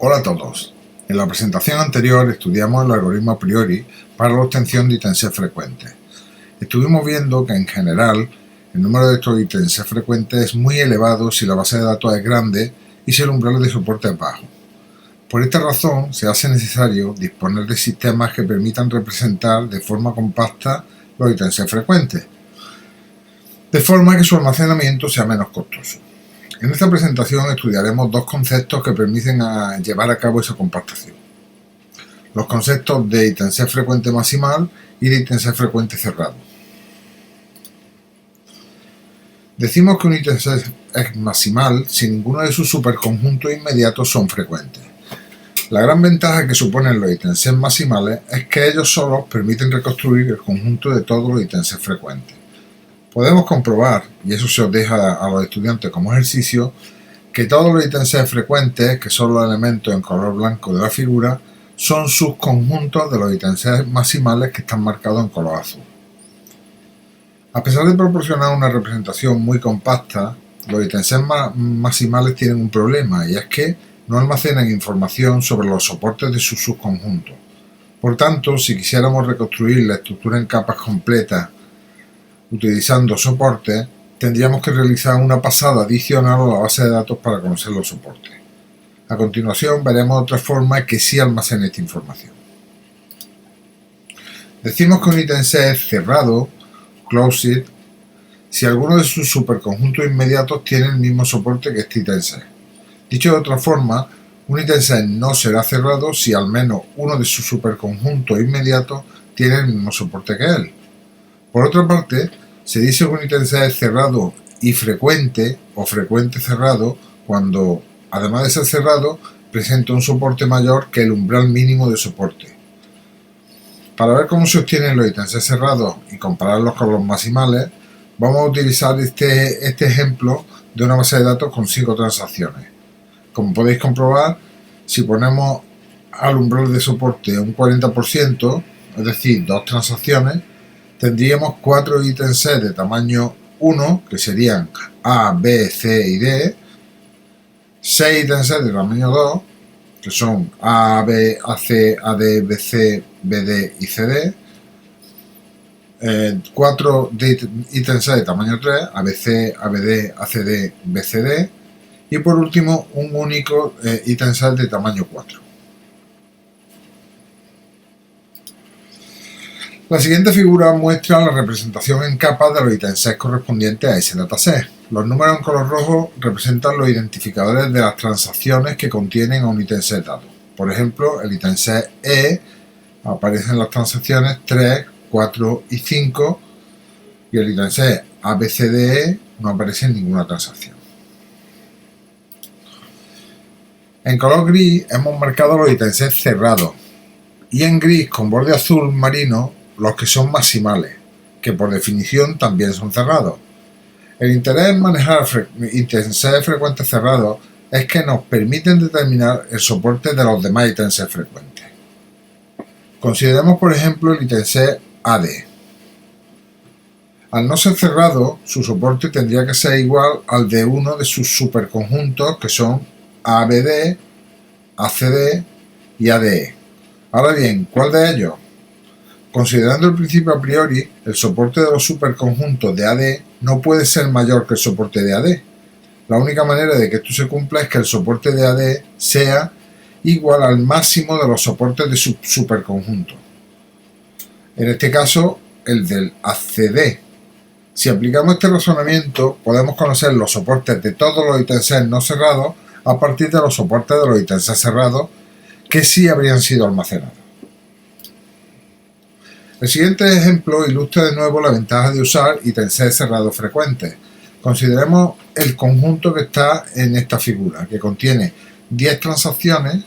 Hola a todos. En la presentación anterior estudiamos el algoritmo a priori para la obtención de ítems frecuentes. Estuvimos viendo que en general el número de estos ítems frecuentes es muy elevado si la base de datos es grande y si el umbral de soporte es bajo. Por esta razón se hace necesario disponer de sistemas que permitan representar de forma compacta los ítems frecuentes, de forma que su almacenamiento sea menos costoso. En esta presentación estudiaremos dos conceptos que permiten llevar a cabo esa compactación. Los conceptos de ítem frecuente maximal y de ítem frecuente cerrado. Decimos que un ítem es maximal si ninguno de sus superconjuntos inmediatos son frecuentes. La gran ventaja que suponen los ítems maximales es que ellos solos permiten reconstruir el conjunto de todos los ítems frecuentes. Podemos comprobar, y eso se os deja a los estudiantes como ejercicio, que todos los ítems frecuentes, que son los elementos en color blanco de la figura, son subconjuntos de los ítems maximales que están marcados en color azul. A pesar de proporcionar una representación muy compacta, los ítems maximales tienen un problema, y es que no almacenan información sobre los soportes de sus subconjuntos. Por tanto, si quisiéramos reconstruir la estructura en capas completas utilizando soportes, tendríamos que realizar una pasada adicional a la base de datos para conocer los soportes. A continuación veremos otra forma que sí almacena esta información. Decimos que un ítem es cerrado, closed, si alguno de sus superconjuntos inmediatos tiene el mismo soporte que este ítem. Dicho de otra forma, un ítem no será cerrado si al menos uno de sus superconjuntos inmediatos tiene el mismo soporte que él. Por otra parte, se dice que un ítem es cerrado y frecuente o frecuente cerrado cuando, además de ser cerrado, presenta un soporte mayor que el umbral mínimo de soporte. Para ver cómo se obtienen los ítems cerrados y compararlos con los maximales, vamos a utilizar este ejemplo de una base de datos con 5 transacciones. Como podéis comprobar, si ponemos al umbral de soporte un 40%, es decir, 2 transacciones, tendríamos 4 ítems de tamaño 1, que serían A, B, C y D, 6 ítems de tamaño 2, que son A, B, AC, AD, BC, BD y CD, 4 ítems de tamaño 3, ABC, ABD, ACD, BCD, y por último un único ítem de tamaño 4. La siguiente figura muestra la representación en capas de los ítems correspondientes a ese dataset. Los números en color rojo representan los identificadores de las transacciones que contienen a un ítem dado. Por ejemplo, el ítem E aparece en las transacciones 3, 4 y 5, y el ítem ABCDE no aparece en ninguna transacción. En color gris hemos marcado los ítems cerrados, y en gris con borde azul marino los que son maximales, que por definición también son cerrados. El interés en manejar ítems frecuentes cerrados es que nos permiten determinar el soporte de los demás ítems frecuentes. Consideremos por ejemplo el ítem AD. Al no ser cerrado, su soporte tendría que ser igual al de uno de sus superconjuntos que son ABD, ACD y ADE. Ahora bien, ¿cuál de ellos? Considerando el principio a priori, el soporte de los superconjuntos de AD no puede ser mayor que el soporte de AD. La única manera de que esto se cumpla es que el soporte de AD sea igual al máximo de los soportes de su superconjunto. En este caso, el del ACD. Si aplicamos este razonamiento, podemos conocer los soportes de todos los ítems no cerrados a partir de los soportes de los ítems cerrados que sí habrían sido almacenados. El siguiente ejemplo ilustra de nuevo la ventaja de usar ítems cerrados frecuentes. Consideremos el conjunto que está en esta figura, que contiene 15 transacciones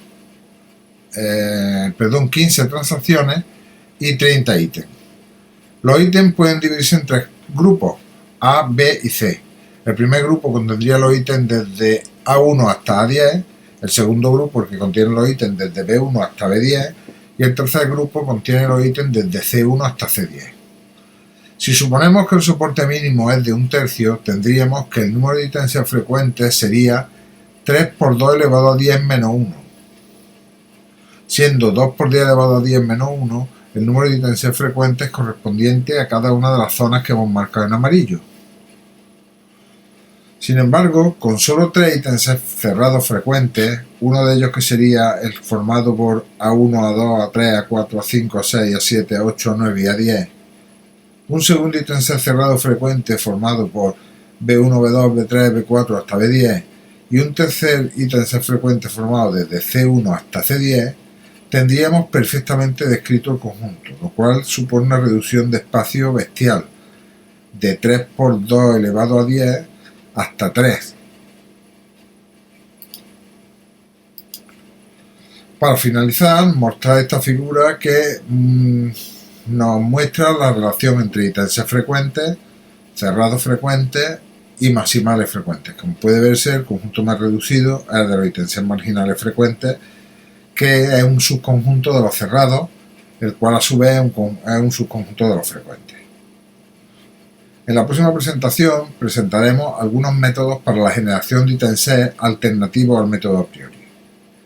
y 30 ítems. Los ítems pueden dividirse en 3 grupos, A, B y C. El primer grupo contendría los ítems desde A1 hasta A10, el segundo grupo el que contiene los ítems desde B1 hasta B10, y el tercer grupo contiene los ítems desde C1 hasta C10. Si suponemos que el soporte mínimo es de 1/3, tendríamos que el número de ítems frecuentes sería 3 por 2 elevado a 10 menos 1. siendo 2 por 10 elevado a 10 menos 1 el número de ítems frecuentes correspondiente a cada una de las zonas que hemos marcado en amarillo. Sin embargo, con solo 3 ítems cerrados frecuentes, uno de ellos que sería el formado por A1, A2, A3, A4, A5, A6, A7, A8, A9 y A10, un segundo ítem cerrado frecuente formado por B1, B2, B3, B4 hasta B10 y un tercer ítem frecuente formado desde C1 hasta C10, tendríamos perfectamente descrito el conjunto, lo cual supone una reducción de espacio bestial, de 3 por 2 elevado a 10 hasta 3. Para finalizar, mostrar esta figura que nos muestra la relación entre ítems frecuentes, cerrados frecuentes y maximales frecuentes. Como puede verse, el conjunto más reducido es el de los ítems marginales frecuentes, que es un subconjunto de los cerrados, el cual a su vez es un subconjunto de los frecuentes. En la próxima presentación presentaremos algunos métodos para la generación de ítems alternativos al método a priori.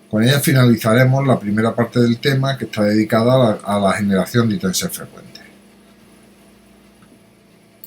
Con ella finalizaremos la primera parte del tema, que está dedicada a la generación de ítems frecuentes.